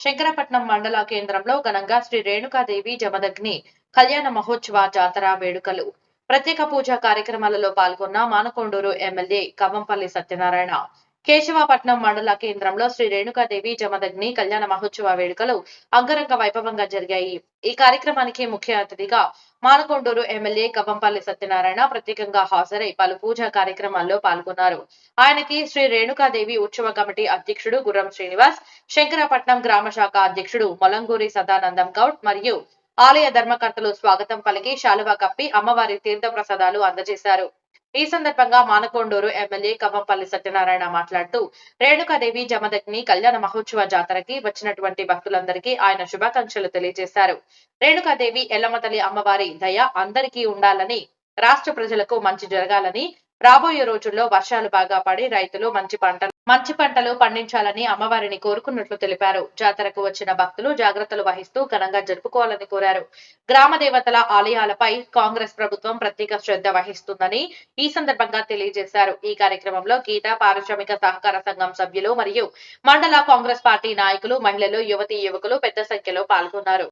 శంకరపట్నం మండల కేంద్రంలో ఘనంగా శ్రీ రేణుకాదేవి జమదగ్ని కళ్యాణ మహోత్సవ జాతర వేడుకలు ప్రత్యేక పూజా కార్యక్రమాలలో పాల్గొన్న మానకొండూరు ఎమ్మెల్యే కవ్వంపల్లి సత్యనారాయణ. కేశవాపట్నం మండల కేంద్రంలో శ్రీ రేణుకాదేవి జమదగ్ని కళ్యాణ మహోత్సవ వేడుకలు అంగరంగ వైభవంగా జరిగాయి. ఈ కార్యక్రమానికి ముఖ్య అతిథిగా మానకొండూరు ఎమ్మెల్యే కవ్వంపల్లి సత్యనారాయణ ప్రత్యేకంగా హాజరై పలు పూజా కార్యక్రమాల్లో పాల్గొన్నారు. ఆయనకి శ్రీ రేణుకాదేవి ఉత్సవ కమిటీ అధ్యక్షుడు గుర్రం శ్రీనివాస్, శంకరపట్నం గ్రామ శాఖ అధ్యక్షుడు మొలంగూరి సదానందం గౌడ్ మరియు ఆలయ ధర్మకర్తలు స్వాగతం పలికి శాలువా కప్పి అమ్మవారి తీర్థ ప్రసాదాలు అందజేశారు. ఈ సందర్భంగా మానకొండూరు ఎమ్మెల్యే కవ్వంపల్లి సత్యనారాయణ మాట్లాడుతూ రేణుకాదేవి జమదగ్ని కళ్యాణ మహోత్సవ జాతరకి వచ్చినటువంటి భక్తులందరికీ ఆయన శుభాకాంక్షలు తెలియజేశారు. రేణుకాదేవి ఎల్లమ్మతల్లి అమ్మవారి దయ అందరికీ ఉండాలని, రాష్ట్ర ప్రజలకు మంచి జరగాలని, రాబోయే రోజుల్లో వర్షాలు బాగా పడి రైతులు మంచి పంటలు పండించాలని అమ్మవారిని కోరుకున్నట్లు తెలిపారు. జాతరకు వచ్చిన భక్తులు జాగ్రత్తలు వహిస్తూ ఘనంగా జరుపుకోవాలని కోరారు. గ్రామ దేవతల ఆలయాలపై కాంగ్రెస్ ప్రభుత్వం ప్రత్యేక శ్రద్ధ వహిస్తుందని ఈ సందర్భంగా తెలియజేశారు. ఈ కార్యక్రమంలో గీత పారిశ్రామిక సహకార సంఘం సభ్యులు మరియు మండల కాంగ్రెస్ పార్టీ నాయకులు, మహిళలు, యువతీ యువకులు పెద్ద సంఖ్యలో పాల్గొన్నారు.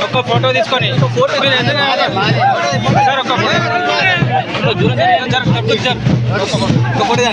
ఒక్క ఫోటో తీసుకొని సార్ ఒక్క ఫోటో దూరం సార్ ఒక్క ఫోటో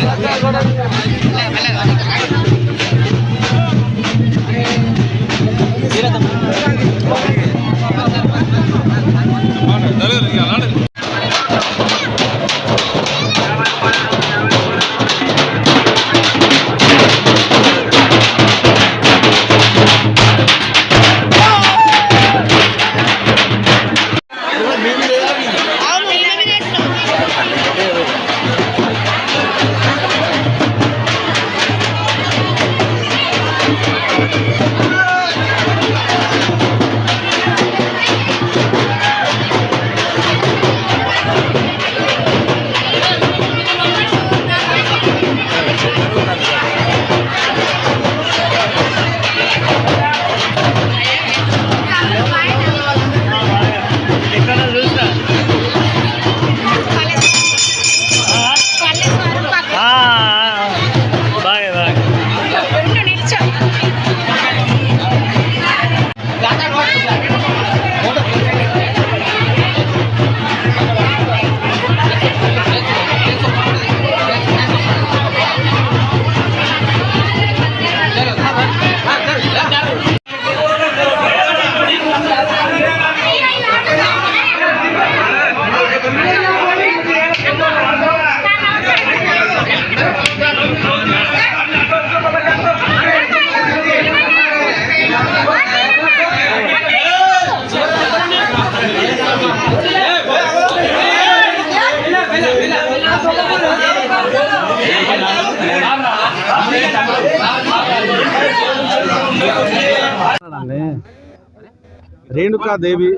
రేణుకాదేవి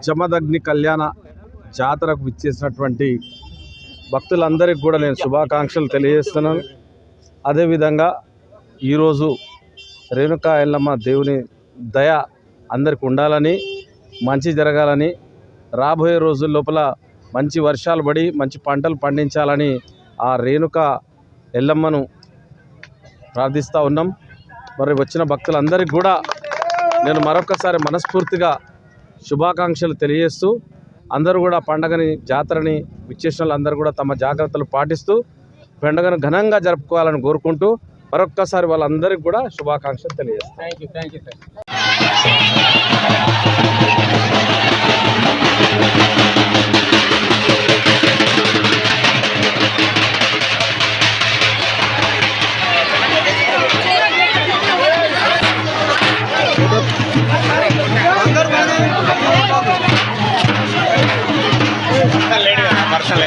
జమదగ్ని కళ్యాణ జాతరకు విచ్చేసినటువంటి భక్తులందరికీ కూడా నేను శుభాకాంక్షలు తెలియజేస్తున్నాను. అదేవిధంగా ఈరోజు రేణుకా ఎల్లమ్మ దేవుని దయ అందరికి ఉండాలని, మంచి జరగాలని, రాబోయే రోజుల లోపల మంచి వర్షాలు పడి మంచి పంటలు పండించాలని ఆ రేణుకా ఎల్లమ్మను ప్రార్థిస్తూ ఉన్నాం. మరి వచ్చిన భక్తులందరికీ కూడా నేను మరొకసారి మనస్ఫూర్తిగా శుభాకాంక్షలు తెలియజేస్తూ, అందరూ కూడా పండగని జాతరని విచ్చేసిన వాళ్ళందరూ కూడా తమ జాగ్రత్తలు పాటిస్తూ పండుగను ఘనంగా జరుపుకోవాలని కోరుకుంటూ మరొక్కసారి వాళ్ళందరికీ కూడా శుభాకాంక్షలు తెలియజేస్తాను. Thank you sir. Lady personal